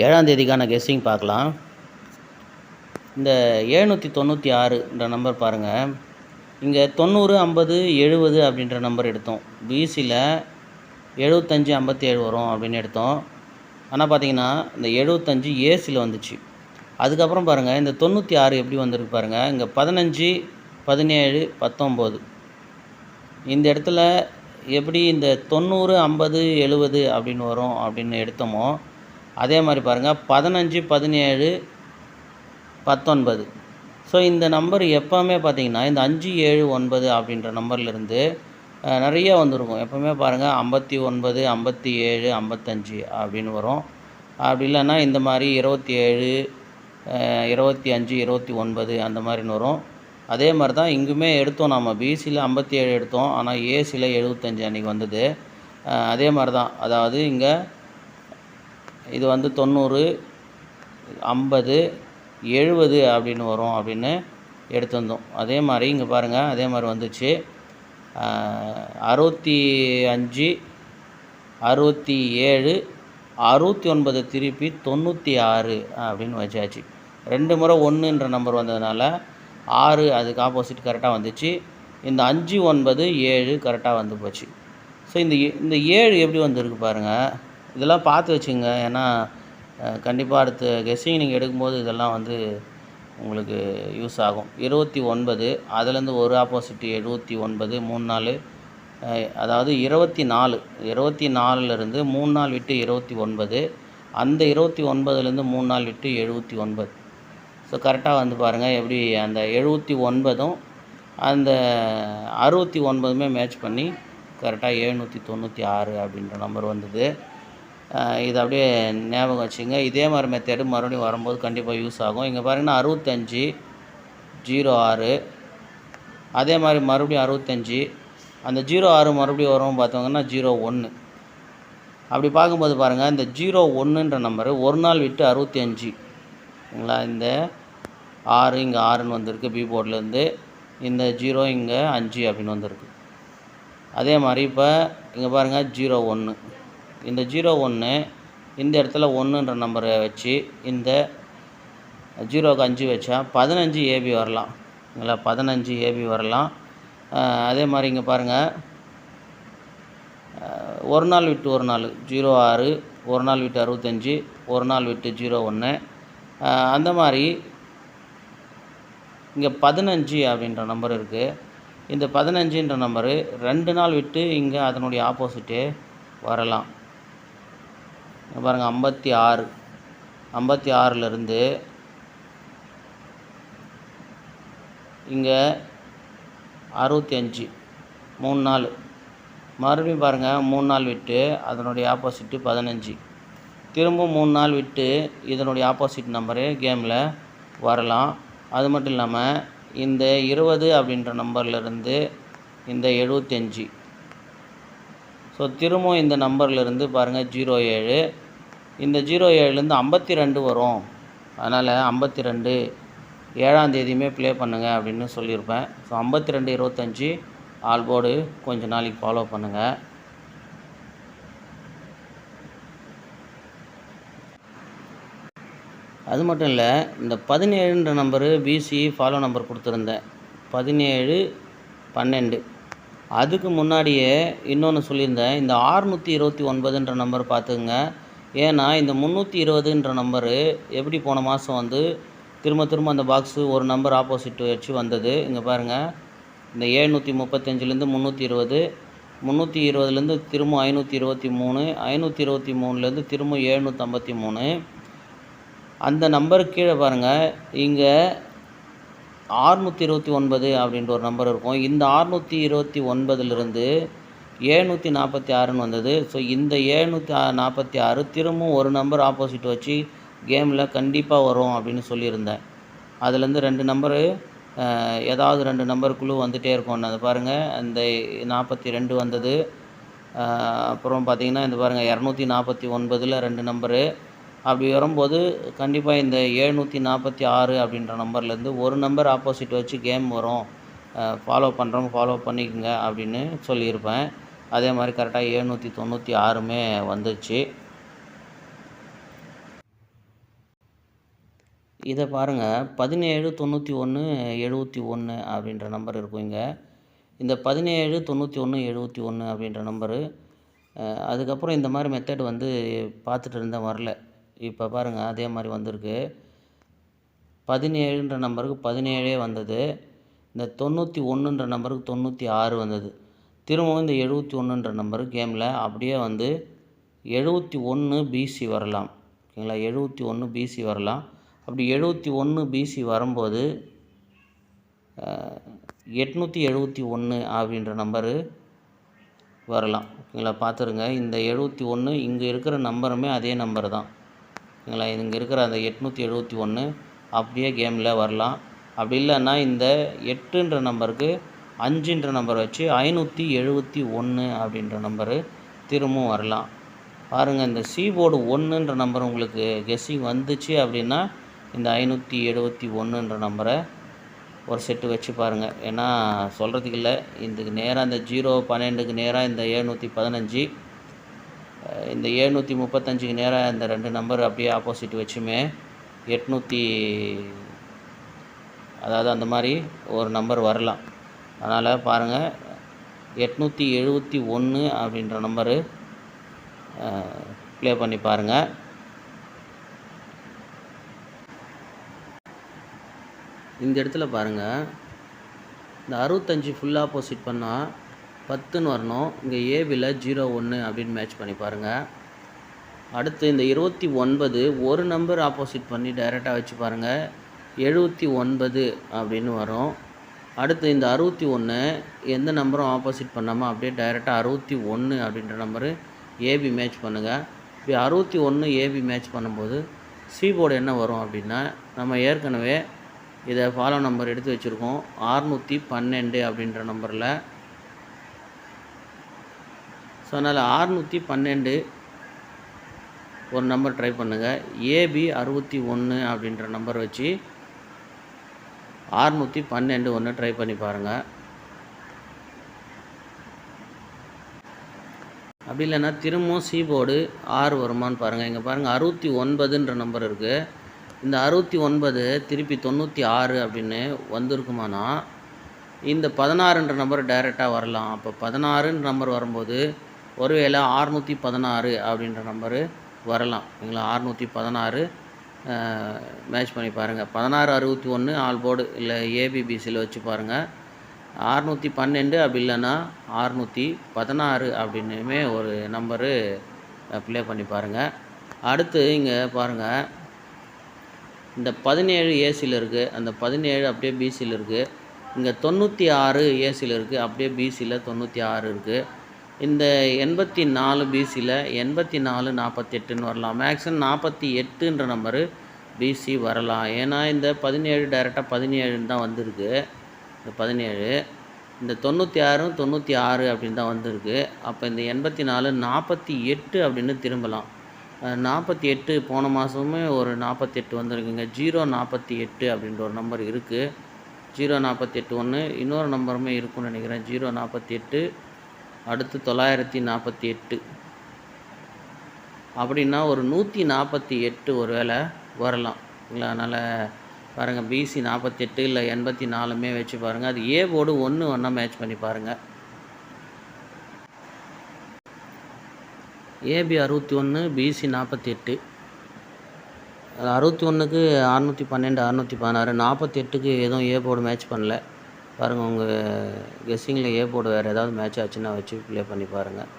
7ஆம் தேதிக்கான கெஸ்ஸிங் பார்க்கலாம். இந்த 796ன்ற நம்பர் பாருங்கள். இங்கே 90, 50, 70 அப்படின்ற நம்பர் எடுத்தோம். பிசியில் 75, 57 வரும் அப்படின்னு எடுத்தோம். ஆனால் பார்த்தீங்கன்னா இந்த 75 ஏசியில் வந்துச்சு. அதுக்கப்புறம் பாருங்கள் இந்த 96 எப்படி வந்திருக்கு பாருங்கள். இங்கே 15, 17, 19 இந்த இடத்துல எப்படி இந்த 90, 50, 70 அப்படின்னு வரும் அப்படின்னு எடுத்தோமோ அதே மாதிரி பாருங்கள் 15, 17, 19. ஸோ இந்த நம்பர் எப்போவுமே பார்த்திங்கன்னா இந்த 5, 7, 9 அப்படின்ற நம்பர்லேருந்து நிறைய வந்திருக்கும். எப்போவுமே பாருங்கள் 59, 57, 55 அப்படின்னு வரும். அப்படி இல்லைன்னா இந்த மாதிரி 27, 25, 29 அந்த மாதிரின்னு வரும். அதே மாதிரி தான் இங்குமே எடுத்தோம். நம்ம பிசியில் 57 எடுத்தோம், ஆனால் ஏசியில் 75 அன்றைக்கி வந்தது. அதே மாதிரி தான், அதாவது இங்கே இது வந்து 90, 50, 70 அப்படின்னு வரும் அப்படின்னு எடுத்துருந்தோம். அதே மாதிரி இங்கே பாருங்கள், அதே மாதிரி வந்துச்சு. 65, 67, 69 திருப்பி 96 அப்படின்னு வச்சாச்சு. 2 முறை 1ன்ற நம்பர் வந்ததுனால 6 அதுக்கு ஆப்போசிட் கரெக்டாக வந்துச்சு. இந்த 5, 9, 7 கரெக்டாக வந்து போச்சு. ஸோ இந்த 7 எப்படி வந்திருக்கு பாருங்கள். இதெல்லாம் பார்த்து வச்சுங்க. ஏன்னா கண்டிப்பாக அடுத்த கெஸ்ஸிங் நீங்கள் எடுக்கும்போது இதெல்லாம் வந்து உங்களுக்கு யூஸ் ஆகும். 29 அதுலேருந்து ஒரு ஆப்போசிட் 79, 3 நாள், அதாவது 24, 24லேருந்து 3 நாள் விட்டு 29, அந்த 29லேருந்து 3 நாள் விட்டு 79. ஸோ கரெக்டாக வந்து பாருங்கள் எப்படி அந்த 79ம் அந்த 69மே மேட்ச் பண்ணி கரெக்டாக 796 அப்படின்ற நம்பர் வந்தது. இது அப்படியே ஞாபகம் வச்சுங்க. இதே மாதிரி மெத்தேடு மறுபடியும் வரும்போது கண்டிப்பாக யூஸ் ஆகும். இங்கே பாருங்கன்னா 65, 06 அதே மாதிரி மறுபடியும் 65, அந்த 06 மறுபடியும் வரும் பார்த்தோங்கன்னா 01. அப்படி பார்க்கும்போது பாருங்கள் இந்த 01ன்ற நம்பரு ஒரு நாள் விட்டு 65ங்களா. இந்த 6 இங்கே 6ன்னு வந்திருக்கு பி போர்ட்லேருந்து. இந்த 0 இங்கே 5 அப்படின்னு வந்திருக்கு. அதே மாதிரி இப்போ இங்கே பாருங்கள் 01, இந்த 01 இந்த இடத்துல 1ன்ற நம்பரை வச்சு இந்த 0க்கு 5 வச்சா 15 ஏபி வரலாம். இல்லைங்களா, 15 ஏபி வரலாம். அதே மாதிரி இங்கே பாருங்கள் ஒரு நாள் விட்டு ஒரு நாள் 06, ஒரு நாள் விட்டு 65, ஒரு நாள் விட்டு 01. அந்த மாதிரி இங்கே 15 அப்படின்ற நம்பர் இருக்குது. இந்த 15ன்ற நம்பரு 2 நாள் விட்டு இங்கே அதனுடைய ஆப்போசிட்டே வரலாம். பாருங்கள் 56, 56லேருந்து இங்கே 65, 3 நாள், மறுபடியும் பாருங்கள் 3 நாள் விட்டு அதனுடைய ஆப்போசிட்டு 15, திரும்ப 3 நாள் விட்டு இதனுடைய ஆப்போசிட் நம்பரு கேமில் வரலாம். அது மட்டும் இல்லாமல் இந்த 20 அப்படின்ற நம்பர்லேருந்து இந்த 75, ஸோ திரும்பவும் இந்த நம்பர்லேருந்து பாருங்கள் 07, இந்த 07லேருந்து 52 வரும். அதனால் 52 7ஆம் தேதியுமே ப்ளே பண்ணுங்கள் அப்படின்னு சொல்லியிருப்பேன். ஸோ 52, 25 ஆல் போர்டு கொஞ்சம் நாளைக்கு ஃபாலோ பண்ணுங்கள். அது மட்டும் இல்லை, இந்த 17ன்ற நம்பரு பிசி ஃபாலோ நம்பர் கொடுத்துருந்தேன். 17, 12 அதுக்கு முன்னாடியே இன்னொன்று சொல்லியிருந்தேன். இந்த 629ன்ற நம்பர் பார்த்துக்குங்க. ஏன்னா இந்த 320ன்ற நம்பரு எப்படி போன மாதம் வந்து திரும்ப அந்த பாக்ஸு ஒரு நம்பர் ஆப்போசிட் வச்சு வந்தது. இங்கே பாருங்கள் இந்த 735லேருந்து 320, 320லேருந்து திரும்ப 523, 523லேருந்து திரும்ப 753. அந்த நம்பருக்கு கீழே பாருங்கள் இங்கே 629 அப்படின்ற ஒரு நம்பர் இருக்கும். இந்த 629லேருந்து 746ன்னு வந்தது. ஸோ இந்த 746 திரும்பவும் ஒரு நம்பர் ஆப்போசிட் வச்சு கேமில் கண்டிப்பாக வரும் அப்படின்னு சொல்லியிருந்தேன். அதுலேருந்து 2 நம்பரு ஏதாவது 2 நம்பர் குழு வந்துகிட்டே இருக்கும். அது பாருங்கள் இந்த 42 வந்தது. அப்புறம் பார்த்திங்கன்னா இந்த பாருங்கள் 249ல் 2 நம்பரு. அப்படி வரும்போது கண்டிப்பாக இந்த 746 அப்படின்ற நம்பர்லேருந்து ஒரு நம்பர் ஆப்போசிட் வச்சு கேம் வரும். ஃபாலோ பண்ணுறவங்க ஃபாலோ பண்ணிக்கோங்க அப்படின்னு சொல்லியிருப்பேன். அதே மாதிரி கரெக்டாக 796மே வந்துச்சு. இதை பாருங்கள், 17 91 71 அப்படின்ற நம்பர் இருக்கும் இங்கே. இந்த 17 91 71 அப்படின்ற நம்பரு. அதுக்கப்புறம் இந்த மாதிரி மெத்தட் வந்து பார்த்துட்டு இருந்தேன், வரல. இப்போ பாருங்கள், அதே மாதிரி வந்திருக்கு. 17ன்ற நம்பருக்கு 17 வந்தது. இந்த 91ன்ற நம்பருக்கு 96 வந்தது. திரும்பவும் இந்த 71ன்ற நம்பரு கேமில் அப்படியே வந்து 71 பிசி வரலாம். ஓகேங்களா, 71 பிசி வரலாம். அப்படி 71 பிசி வரும்போது 871 அப்படின்ற நம்பரு வரலாம். ஓகேங்களா, பார்த்துருங்க. இந்த 71 இங்கே இருக்கிற நம்பருமே அதே நம்பர் தான். ஓகேங்களா, இங்கே இருக்கிற அந்த 871 அப்படியே கேமில் வரலாம். அப்படி இல்லைன்னா இந்த 8ன்ற நம்பருக்கு 5ன்ற நம்பர் வச்சு 571 அப்படின்ற நம்பரு திரும்பவும் வரலாம். பாருங்கள், இந்த சீபோர்டு 1ன்ற நம்பர் உங்களுக்கு கெஸ்ஸிங் வந்துச்சு அப்படின்னா இந்த 571ன்ற நம்பரை ஒரு செட்டு வச்சு பாருங்கள். ஏன்னா சொல்கிறதுக்கு இல்லை, இதுக்கு நேராக இந்த 012க்கு நேராக இந்த 715, இந்த 735க்கு நேராக இந்த 2 நம்பர் அப்படியே ஆப்போசிட் வச்சுமே 800, அதாவது அந்த மாதிரி ஒரு நம்பர் வரலாம். அதனால் பாருங்கள், 871 அப்படின்ற நம்பரு ப்ளே பண்ணி பாருங்கள். இந்த இடத்துல பாருங்கள், இந்த 65 ஃபுல் ஆப்போசிட் பண்ணால் 10ன்னு வரணும். இங்கே ஏபியில் 01 அப்படின்னு மேட்ச் பண்ணி பாருங்கள். அடுத்து இந்த 29 ஒரு நம்பர் ஆப்போசிட் பண்ணி டைரெக்டாக வச்சு பாருங்கள், 79 அப்படின்னு வரும். அடுத்து இந்த 61 எந்த நம்பரும் ஆப்போசிட் பண்ணாமல் அப்படியே டைரெக்டாக 61 அப்படின்ற நம்பரு ஏபி மேட்ச் பண்ணுங்கள். இப்படி 61 ஏபி மேட்ச் பண்ணும்போது சீபோர்டு என்ன வரும் அப்படின்னா, நம்ம ஏற்கனவே இதை ஃபாலோ நம்பர் எடுத்து வச்சுருக்கோம், 612 அப்படின்ற நம்பரில். ஸோ அதனால் 612 ஒரு நம்பர் ட்ரை பண்ணுங்கள். ஏபி 61 அப்படின்ற நம்பர் வச்சு 612 ஒன்று ட்ரை பண்ணி பாருங்கள். அப்படி இல்லைன்னா திரும்பவும் சீபோர்டு 6 வருமானு பாருங்கள். இங்கே பாருங்கள், 69ன்ற நம்பர் இருக்குது. இந்த 69 திருப்பி 96 அப்படின்னு வந்திருக்குமானா இந்த 16ன்ற நம்பர் டைரெக்டாக வரலாம். அப்போ 16ன்ற நம்பர் வரும்போது ஒருவேளை 616 அப்படின்ற நம்பரு வரலாம். இல்லைங்களா, 616 மேட்ச் பண்ணி பாருங்கள். 16 61 ஆல் போர்டு இல்லை ஏபிபிசியில் வச்சு பாருங்கள். 612 அப்படி இல்லைன்னா 616 அப்படின்னுமே ஒரு நம்பரு ப்ளே பண்ணி பாருங்கள். அடுத்து இங்கே பாருங்கள், இந்த 17 ஏசியில் இருக்குது, அந்த 17 அப்படியே பிசியில் இருக்குது. இங்கே 96 ஏசியில் இருக்குது, அப்படியே பிசியில் 96 இருக்குது. இந்த 84 பிசியில் 84 48ன்னு வரலாம். மேக்ஸிமம் 48ன்ற நம்பரு பிசி வரலாம். ஏன்னா இந்த 17 டைரெக்டாக 17ன்னு தான் வந்திருக்கு. இந்த 17 இந்த 96 96 அப்படின்னு தான் வந்திருக்கு. அப்போ இந்த 84 48 அப்படின்னு திரும்பலாம். 48 போன மாதமே ஒரு 48 வந்திருக்குங்க. 048 அப்படின்ற ஒரு நம்பர் இருக்குது. 048 ஒன்று, இன்னொரு நம்பருமே இருக்குன்னு நினைக்கிறேன், 048. அடுத்து 948 அப்படின்னா ஒரு 148 ஒரு வேளை வரலாம். இல்லை, அதனால் பாருங்கள், பிசி 48 இல்லை 84மே வச்சு பாருங்கள். அது ஏ போர்டு 1 ஒன்றா மேட்ச் பண்ணி பாருங்கள். AB 61, PC 48. 61க்கு 612 616, 48க்கு எதுவும் ஏ போர்டு மேட்ச் பண்ணல. பாருங்கள், உங்கள் கெஸ்ஸிங்கில் ஏ போர்டு வேறு ஏதாவது மேட்ச் ஆச்சுன்னா வச்சு ப்ளே பண்ணி பாருங்கள்.